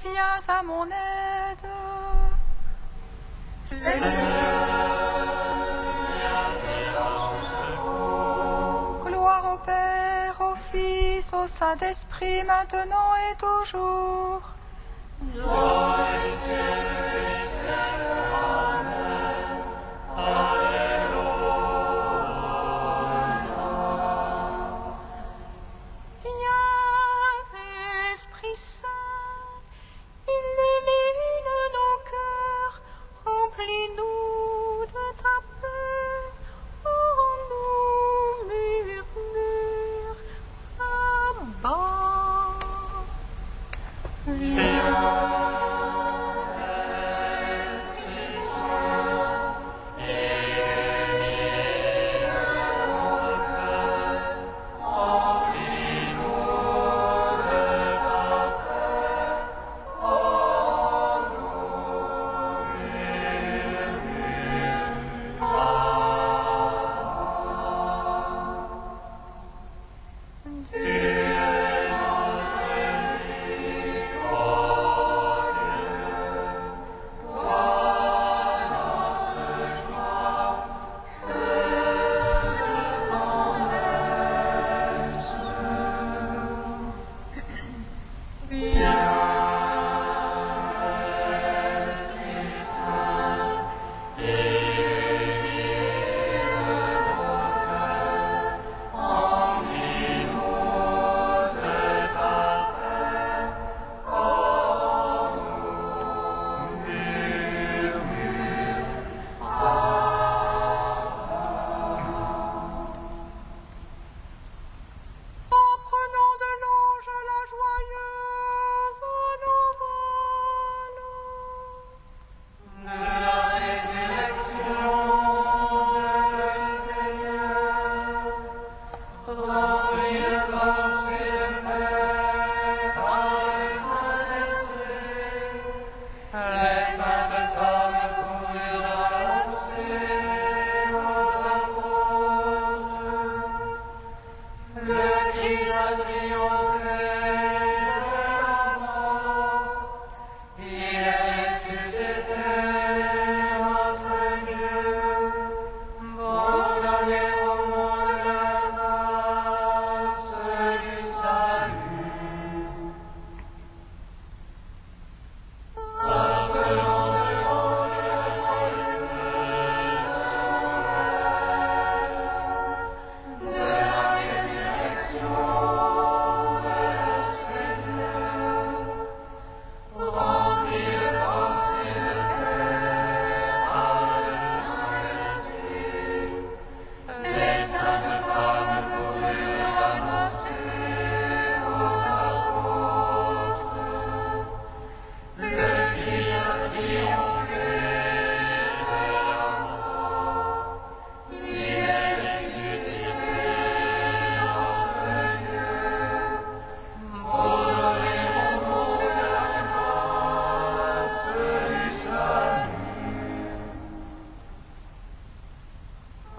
viens à mon aide. Gloire au Père, au Fils, au Saint-Esprit, maintenant et toujours. Dans les siècles des siècles. Amen. Alléluia. Viens, Esprit Saint, illumine nos cœurs, remplis-nous de ta paix, nous murmure Abba. Apprenant de l'ange la joyeuse nouvelle. De la résurrection de Seigneur, rempli de force et de paix par le Saint-Esprit, les saintes femmes coururent annoncer aux apôtres. Le Christ a triomphé de la mort, il est ressuscité, notre Dieu, pour donner au monde la grâce du salut. Appelant de l'ange la joyeuse nouvelle de la résurrection de notre Seigneur, rempli de force et de paix par le Saint-Esprit, les saintes femmes coururent annoncer aux apôtres. Le Christ a triomphé de la mort, il est ressuscité, notre Dieu, pour donner au monde la grâce du salut.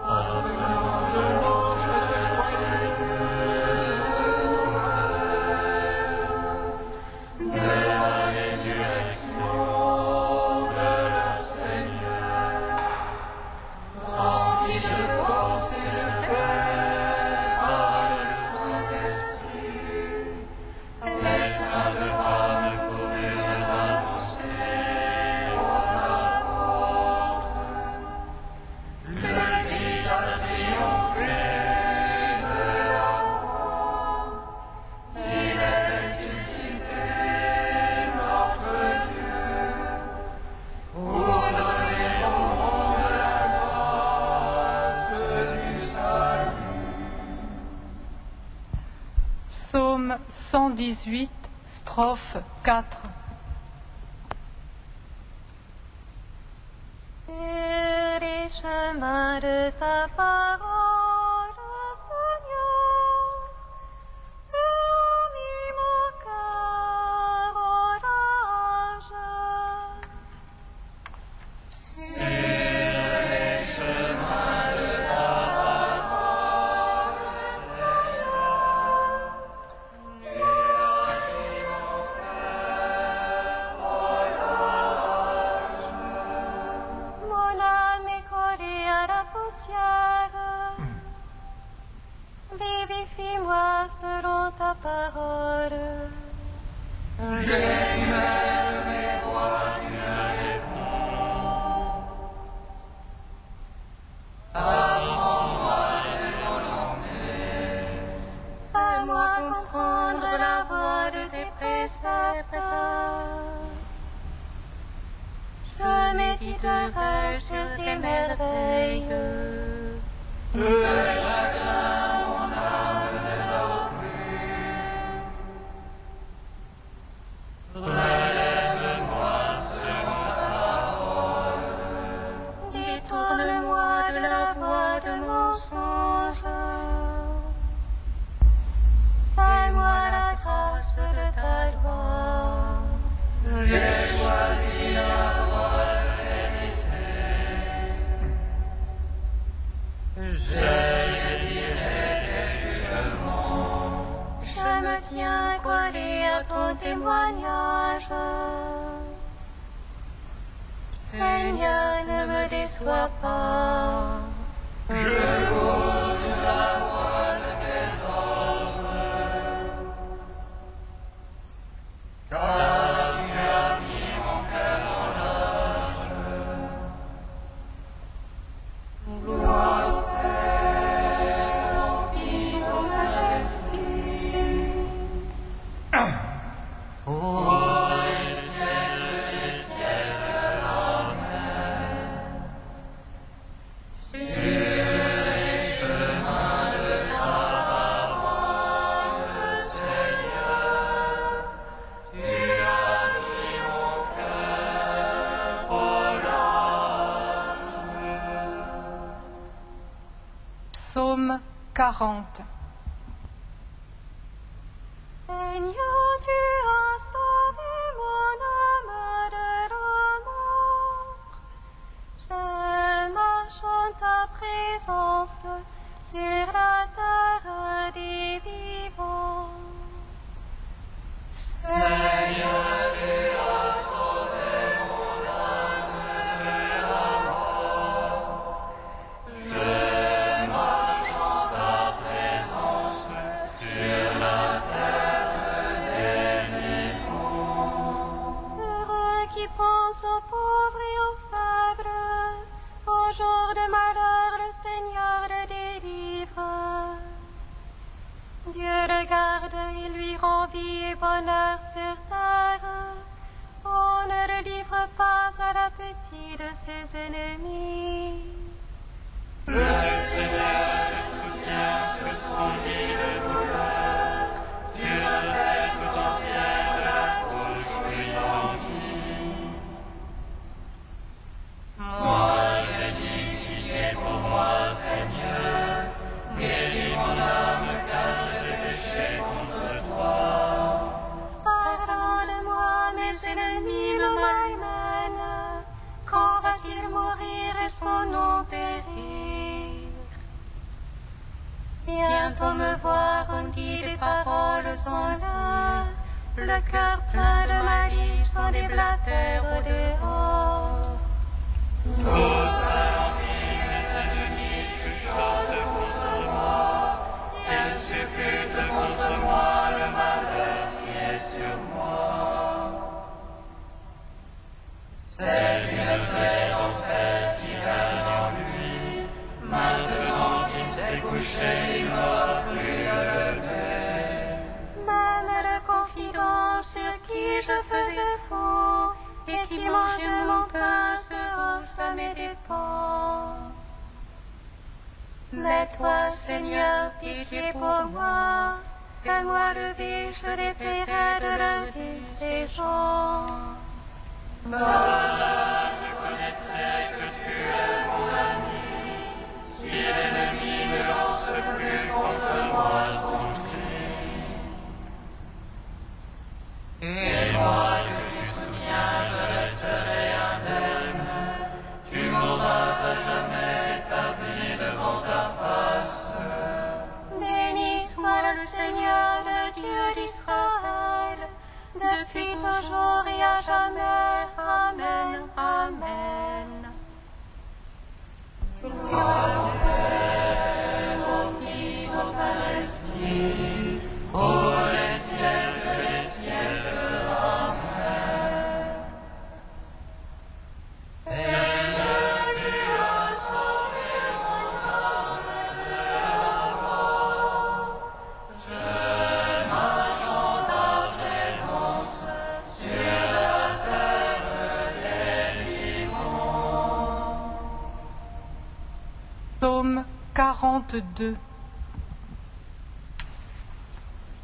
Appelant de l'ange la joyeuse nouvelle de la résurrection de leur Seigneur, rempli de force et de paix par le Saint-Esprit, les saintes femmes coururent annoncer aux apôtres. Le Christ a triomphé de la mort, il est ressuscité, notre Dieu, pour donner au monde la grâce du salut. Psaume 118, strophe 4. Sur les chemins de ta parole, Seigneur, tu as mis mon cœur au large. Sur les chemins de ta parole, Seigneur, tu as mis mon cœur selon ta parole. J'énumère mes voies, tu me réponds. Apprends-moi tes volontés. Fais-moi comprendre la voie de tes préceptes. Je méditerai sur tes merveilles. Le chagrin, mon âme ne dort plus. Relève-moi selon ta parole. Détourne-moi de la voie de mensonge. Fais-moi la grâce de ta loi. J'ai choisi la voie de vérité. J'ai désiré tes jugements. Je me tiens collé à ton témoignage. Seigneur, ne me déçois pas. Je cause la voie de tes ordres. Car tu as mis mon cœur en âge. Gloire au Père, au Fils, au Saint-Esprit. Ô les ciels des ciels, Amen. Sur les chemins de ta parole, Seigneur, tu as mis mon cœur au large. Psaume 40. Seigneur, tu as sauvé mon âme de la mort. Je marche en ta présence sur la terre des vivants. Seigneur, tu as sauvé mon âme de la mort. Je marche en ta présence sur la terre des vivants. Heureux qui pense aux pauvres et aux faibles. Au jour de malheur, le Seigneur le délivre. Dieu le garde et lui rend vie et bonheur sur terre. On ne le livre pas à l'appétit de ses ennemis. Le Seigneur le soutient sur son lit de douleur. Tu le fais tout entière de la couche lui languit. Moi j'ai dit pitié pour moi, Seigneur. Guéris mon âme car j'ai péché contre toi. Pardonne-moi, mes ennemis me malmènent. Quand va-t-il mourir et son nom périr? Bientôt me voir, on dit des paroles en l'air. Le cœur plein de malice, on des blatères au dehors. Tous à l'envie, mes ennemis chuchotent contre moi. Ils supputent contre moi le malheur qui est sur moi. C'est une plaie d'enfer qui gagne en lui. Maintenant qu'il s'est couché, il n'aura plus à lever. Même le confident sur qui je faisais faux et qui mangeait mon pain se hausse à mes dépens. Mais toi, Seigneur, pitié pour moi, fais-moi lever, je les paierai de leur ces gens. Là, je connaîtrai que tu es mon ami. Si l'ennemi ne lance plus contre moi son cri. Et moi que tu soutiens, je resterai indemne. Tu m'auras à jamais établi devant ta face. Béni soit le Seigneur, le Dieu d'Israël, depuis toujours et à jamais. Amen, amen. Gloire au Père, au Fils, au Saint-Esprit, 42.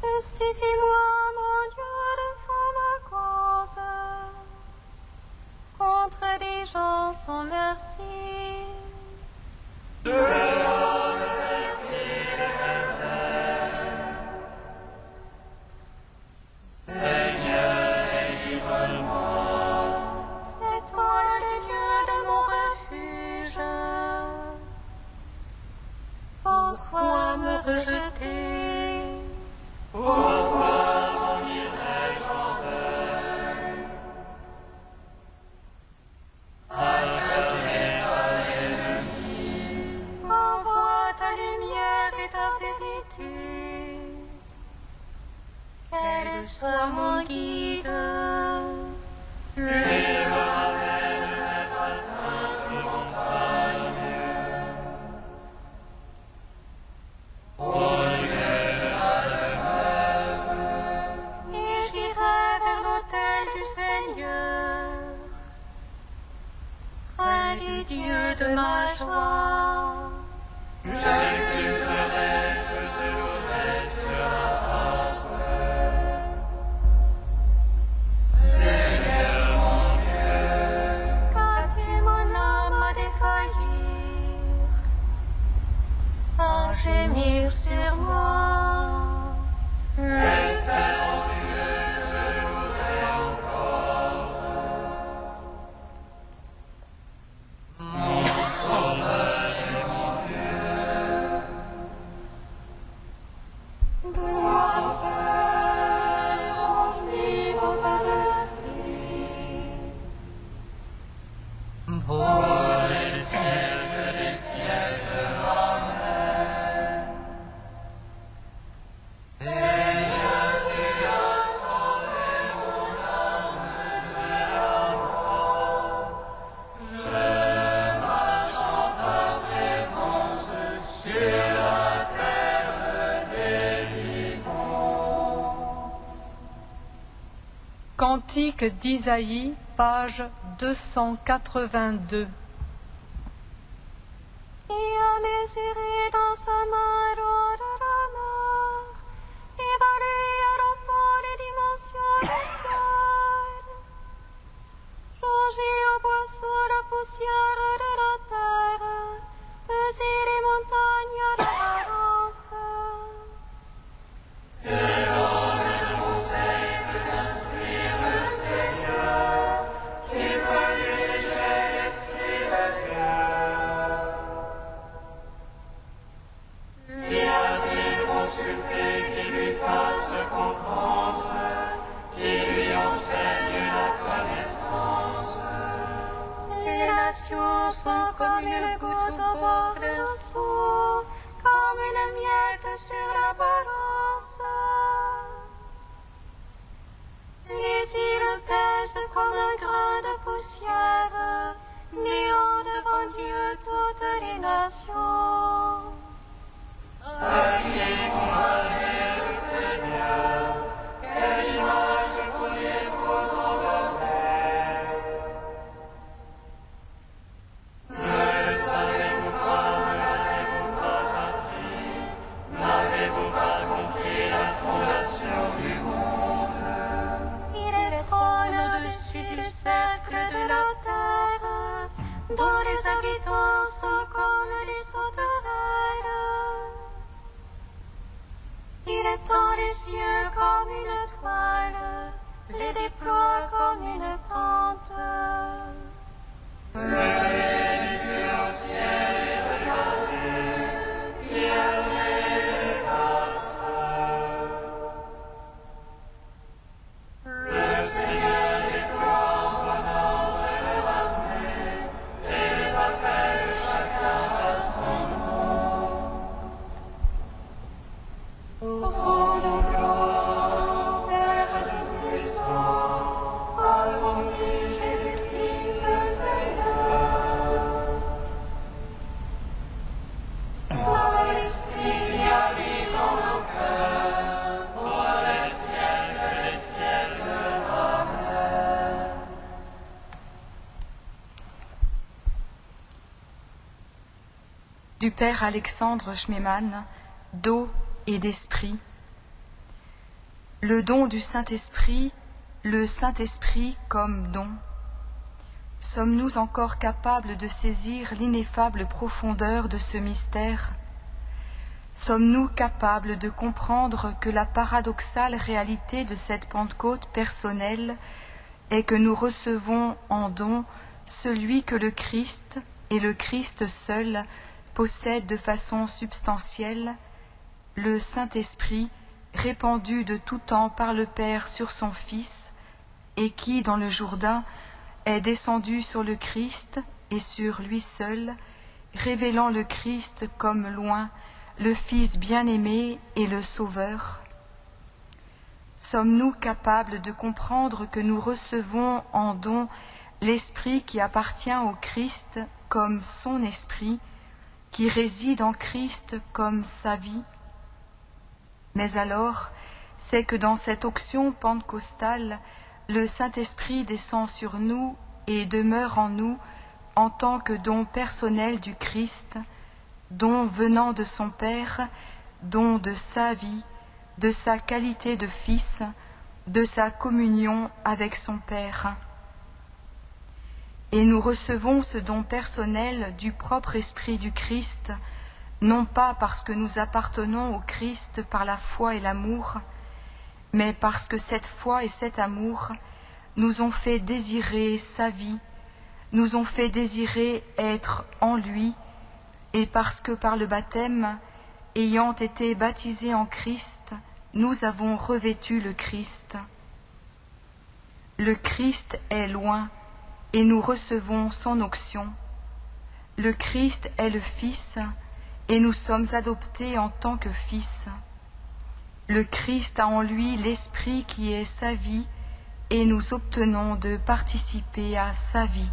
Justifie-moi, mon Dieu, devant ma cause, contre des gens sans merci. C'est toi le Dieu de mon refuge. Pourquoi me rejeter? Envoie ta lumière et ta vérité, qu'elle soit mon guide. Et j'irai vers l'autel du Seigneur, près du Dieu de ma joie. Qu'as-tu mon âme à défaillir, à gémir sur moi? Cantique d'Isaïe, page 282. Il a mesuré dans sa main l'eau de la mer, évalué à repos les dimensions du ciel, changé au boisseau la poussière de la terre, pesé les montagnes à la balance. Les nations sont comme une goutte au bord d'un seau, comme une miette sur la balance. Les îles pèsent comme un grain de poussière, néant devant Dieu toutes les nations. Il trône au-dessus du cercle de la terre, dont les habitants sont comme les sauterelles. Il étend les cieux comme une toile, les déploie comme une tente. Du du Père Alexandre Schmemann, d'eau et d'esprit. Le don du Saint-Esprit, le Saint-Esprit comme don. Sommes-nous encore capables de saisir l'ineffable profondeur de ce mystère? Sommes-nous capables de comprendre que la paradoxale réalité de cette Pentecôte personnelle est que nous recevons en don celui que le Christ, et le Christ seul, possède de façon substantielle, le Saint-Esprit, répandu de tout temps par le Père sur son Fils, et qui, dans le Jourdain, est descendu sur le Christ et sur lui seul, révélant le Christ comme loin, le Fils bien-aimé et le Sauveur. Sommes-nous capables de comprendre que nous recevons en don l'Esprit qui appartient au Christ comme son Esprit, qui réside en Christ comme sa vie? Mais alors, c'est que dans cette onction pentecôtale, le Saint-Esprit descend sur nous et demeure en nous en tant que don personnel du Christ, don venant de son Père, don de sa vie, de sa qualité de Fils, de sa communion avec son Père. Et nous recevons ce don personnel du propre Esprit du Christ, non pas parce que nous appartenons au Christ par la foi et l'amour, mais parce que cette foi et cet amour nous ont fait désirer sa vie, nous ont fait désirer être en lui, et parce que par le baptême, ayant été baptisés en Christ, nous avons revêtu le Christ. Le Christ est loin, et nous recevons son onction. Le Christ est le Fils, et nous sommes adoptés en tant que fils. Le Christ a en lui l'Esprit qui est sa vie, et nous obtenons de participer à sa vie.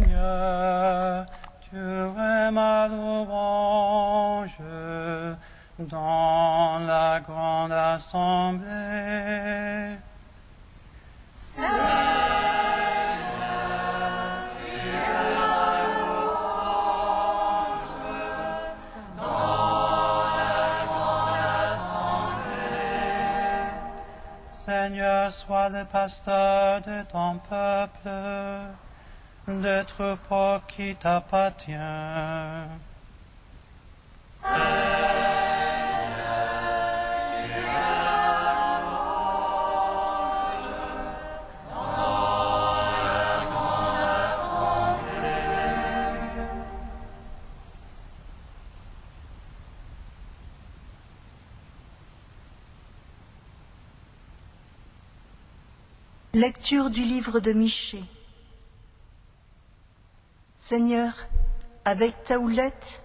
Seigneur, tu es ma louange dans la grande assemblée. Seigneur, sois le pasteur de ton peuple, de troupeau qui t'appartient. Lecture du livre de Michée. Seigneur, avec ta houlette,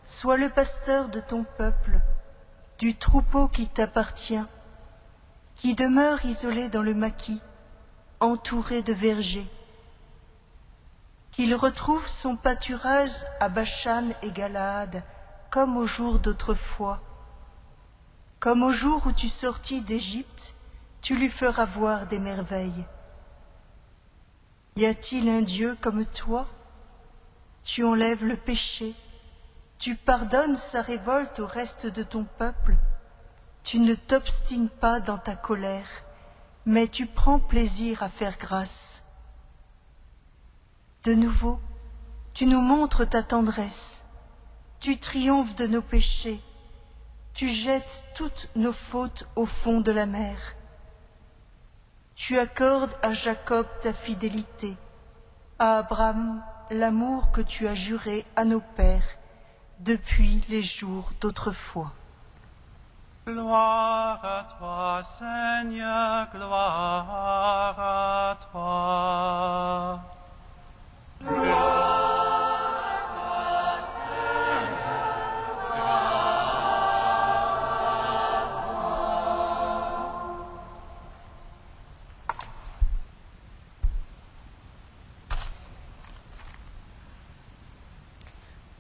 sois le pasteur de ton peuple, du troupeau qui t'appartient, qui demeure isolé dans le maquis, entouré de vergers. Qu'il retrouve son pâturage à Bashan et Galaad, comme au jour d'autrefois. Comme au jour où tu sortis d'Égypte, tu lui feras voir des merveilles. Y a-t-il un Dieu comme toi? Tu enlèves le péché, tu pardonnes sa révolte au reste de ton peuple, tu ne t'obstines pas dans ta colère, mais tu prends plaisir à faire grâce. De nouveau, tu nous montres ta tendresse, tu triomphes de nos péchés, tu jettes toutes nos fautes au fond de la mer. Tu accordes à Jacob ta fidélité, à Abraham l'amour que tu as juré à nos pères depuis les jours d'autrefois. Gloire à toi, Seigneur, gloire à toi.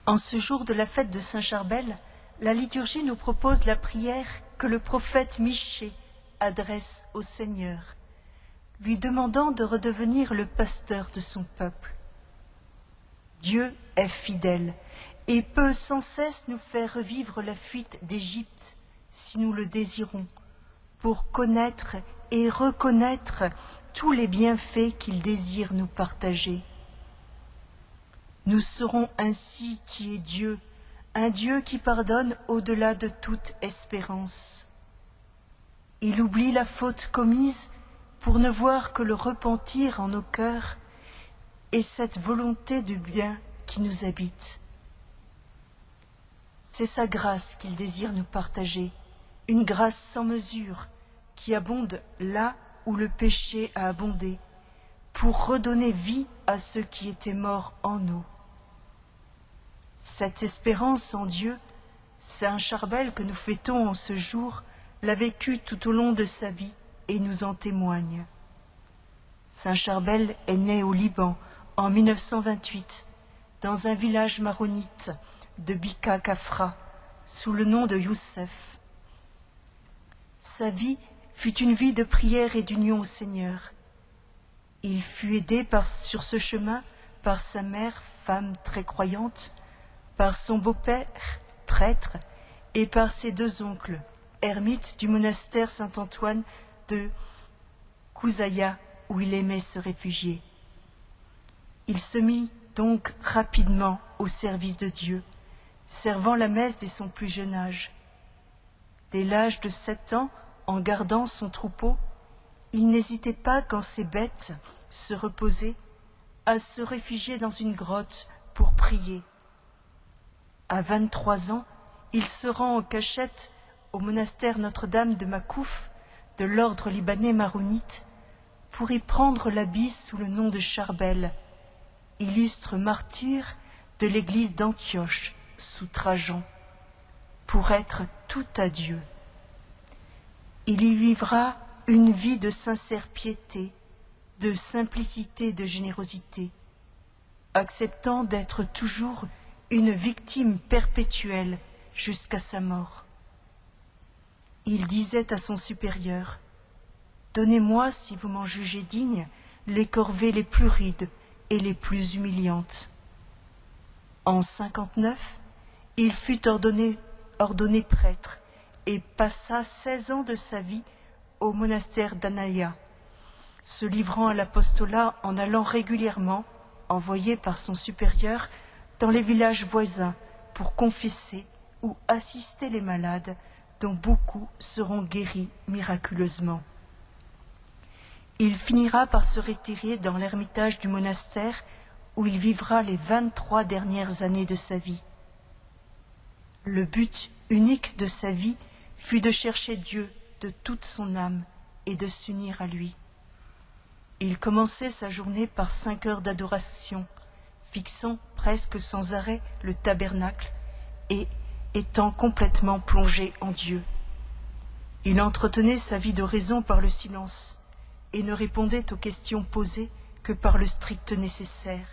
En ce jour de la fête de Saint-Charbel, la liturgie nous propose la prière que le prophète Michée adresse au Seigneur, lui demandant de redevenir le pasteur de son peuple. Dieu est fidèle et peut sans cesse nous faire revivre la fuite d'Égypte, si nous le désirons, pour connaître et reconnaître tous les bienfaits qu'il désire nous partager. Nous saurons ainsi qui est Dieu, un Dieu qui pardonne au-delà de toute espérance. Il oublie la faute commise pour ne voir que le repentir en nos cœurs et cette volonté de bien qui nous habite. C'est sa grâce qu'il désire nous partager, une grâce sans mesure qui abonde là où le péché a abondé, pour redonner vie à ceux qui étaient morts en nous. Cette espérance en Dieu, Saint Charbel que nous fêtons en ce jour, l'a vécue tout au long de sa vie et nous en témoigne. Saint Charbel est né au Liban en 1928, dans un village maronite de Bika Kafra, sous le nom de Youssef. Sa vie fut une vie de prière et d'union au Seigneur. Il fut aidé sur ce chemin par sa mère, femme très croyante, par son beau-père, prêtre, et par ses deux oncles, ermites du monastère Saint-Antoine de Kouzaya, où il aimait se réfugier. Il se mit donc rapidement au service de Dieu, servant la messe dès son plus jeune âge. Dès l'âge de 7 ans, en gardant son troupeau, il n'hésitait pas, quand ses bêtes se reposaient, à se réfugier dans une grotte pour prier. À 23 ans, il se rend en cachette au monastère Notre-Dame de Makouf de l'ordre libanais maronite pour y prendre l'habit sous le nom de Charbel, illustre martyr de l'église d'Antioche sous Trajan, pour être tout à Dieu. Il y vivra une vie de sincère piété, de simplicité, de générosité, acceptant d'être toujours une victime perpétuelle jusqu'à sa mort. Il disait à son supérieur: « Donnez-moi, si vous m'en jugez digne, les corvées les plus rudes et les plus humiliantes. » En 59, il fut ordonné prêtre et passa 16 ans de sa vie au monastère d'Anaya, se livrant à l'apostolat en allant régulièrement, envoyé par son supérieur, dans les villages voisins pour confesser ou assister les malades, dont beaucoup seront guéris miraculeusement. Il finira par se retirer dans l'ermitage du monastère où il vivra les 23 dernières années de sa vie. Le but unique de sa vie fut de chercher Dieu de toute son âme et de s'unir à lui. Il commençait sa journée par 5 heures d'adoration, fixant presque sans arrêt le tabernacle et étant complètement plongé en Dieu. Il entretenait sa vie d'oraison par le silence et ne répondait aux questions posées que par le strict nécessaire.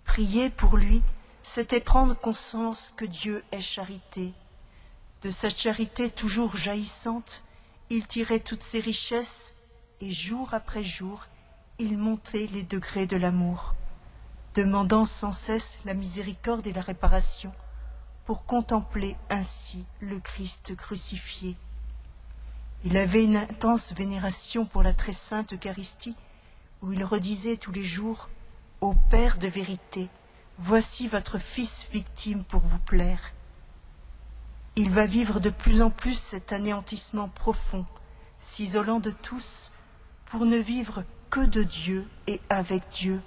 Prier pour lui, c'était prendre conscience que Dieu est charité. De cette charité toujours jaillissante, il tirait toutes ses richesses et jour après jour, il montait les degrés de l'amour, demandant sans cesse la miséricorde et la réparation pour contempler ainsi le Christ crucifié. Il avait une intense vénération pour la très sainte Eucharistie, où il redisait tous les jours « Ô Père de vérité, voici votre Fils victime pour vous plaire ». Il va vivre de plus en plus cet anéantissement profond, s'isolant de tous, pour ne vivre que de Dieu et avec Dieu,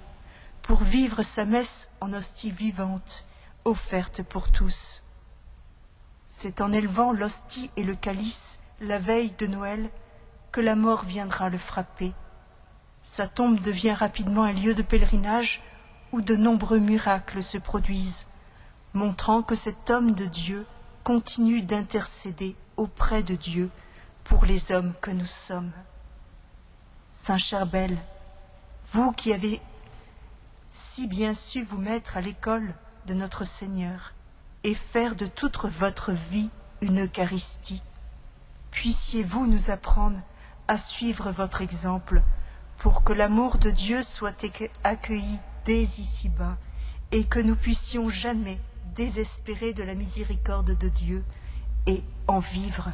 pour vivre sa messe en hostie vivante, offerte pour tous. C'est en élevant l'hostie et le calice la veille de Noël que la mort viendra le frapper. Sa tombe devient rapidement un lieu de pèlerinage où de nombreux miracles se produisent, montrant que cet homme de Dieu continue d'intercéder auprès de Dieu pour les hommes que nous sommes. Saint Charbel, vous qui avez si bien su vous mettre à l'école de notre Seigneur et faire de toute votre vie une Eucharistie, puissiez-vous nous apprendre à suivre votre exemple pour que l'amour de Dieu soit accueilli dès ici-bas et que nous puissions jamais désespérer de la miséricorde de Dieu et en vivre.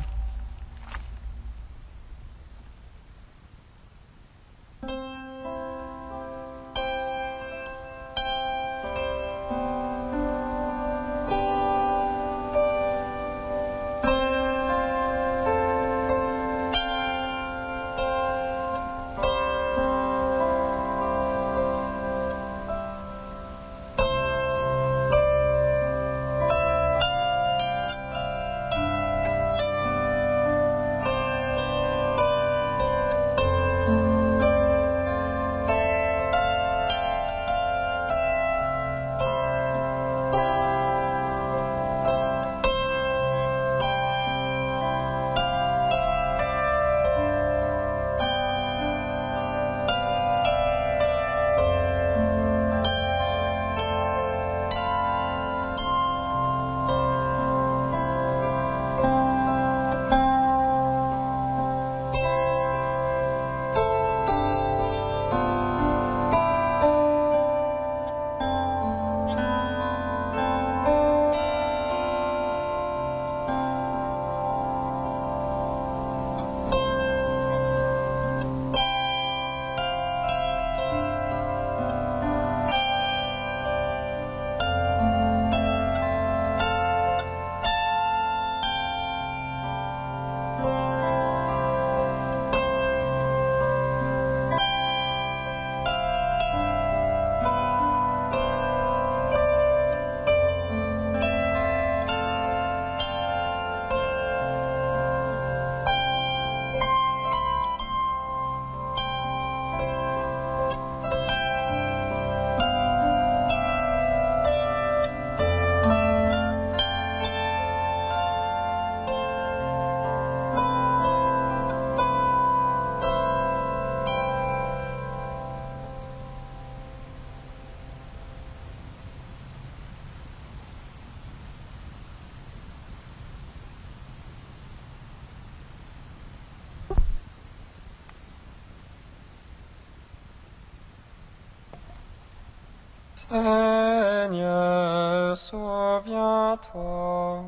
Seigneur, souviens-toi.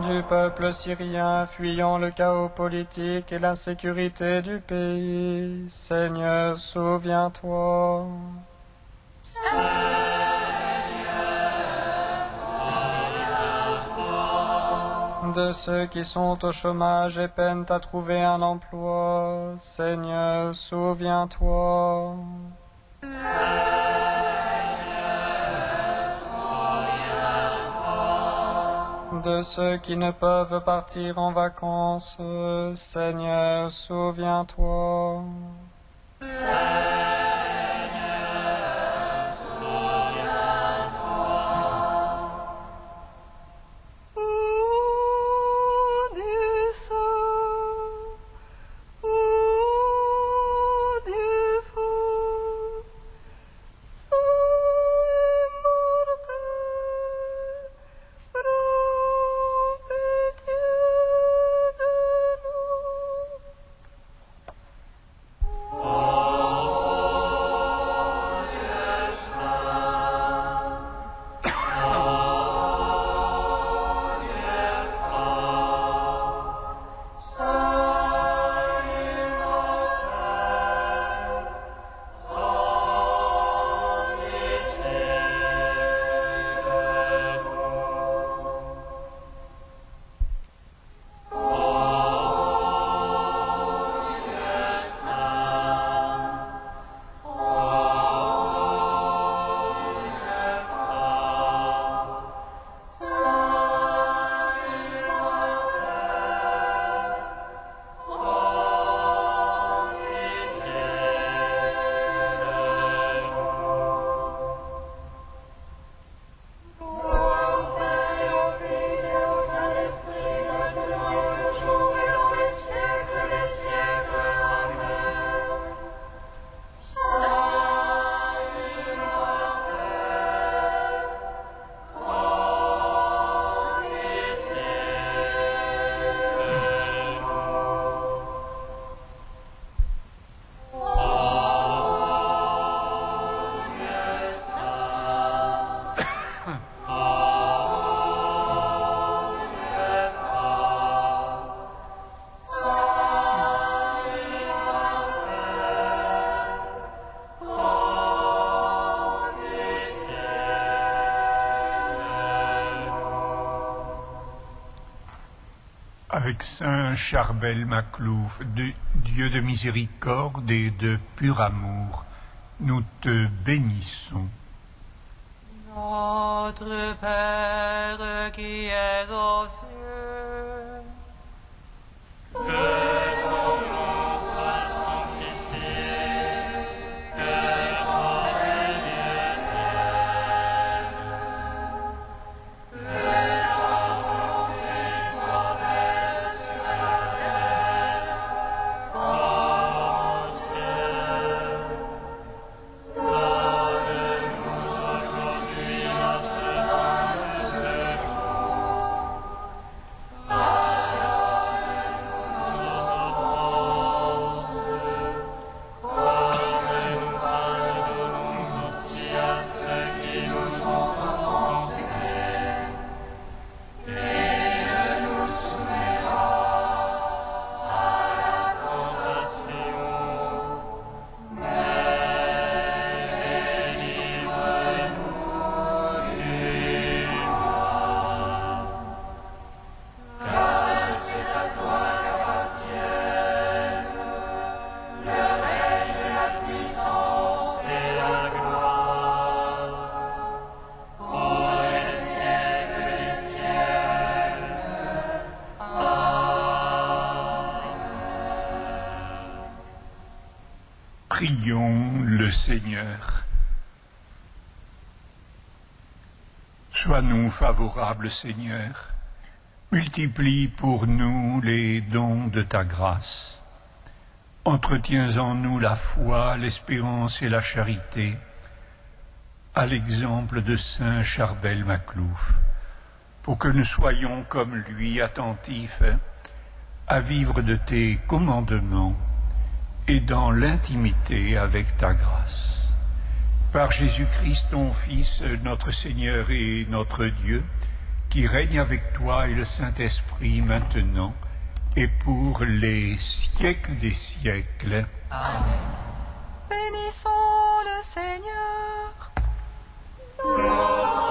du peuple syrien fuyant le chaos politique et l'insécurité du pays. Seigneur, souviens-toi. De ceux qui sont au chômage et peinent à trouver un emploi. Seigneur, souviens-toi. De ceux qui ne peuvent partir en vacances. Seigneur, souviens-toi. Avec Saint Charbel Maclouf, Dieu de miséricorde et de pur amour, nous te bénissons. Notre Père qui es aux cieux, Que ton nom soit sanctifié, que ton règne vienne, que ta volonté soit faite sur la terre comme au ciel. Donne-nous aujourd'hui notre pain de ce jour. Prions le Seigneur. Sois-nous favorables, Seigneur. Multiplie pour nous les dons de ta grâce. Entretiens en nous la foi, l'espérance et la charité, à l'exemple de Saint Charbel Maclouf, pour que nous soyons comme lui attentifs à vivre de tes commandements et dans l'intimité avec ta grâce. Par Jésus-Christ, ton Fils, notre Seigneur et notre Dieu, qui règne avec toi et le Saint-Esprit maintenant et pour les siècles des siècles. Bénissons le Seigneur. Gloire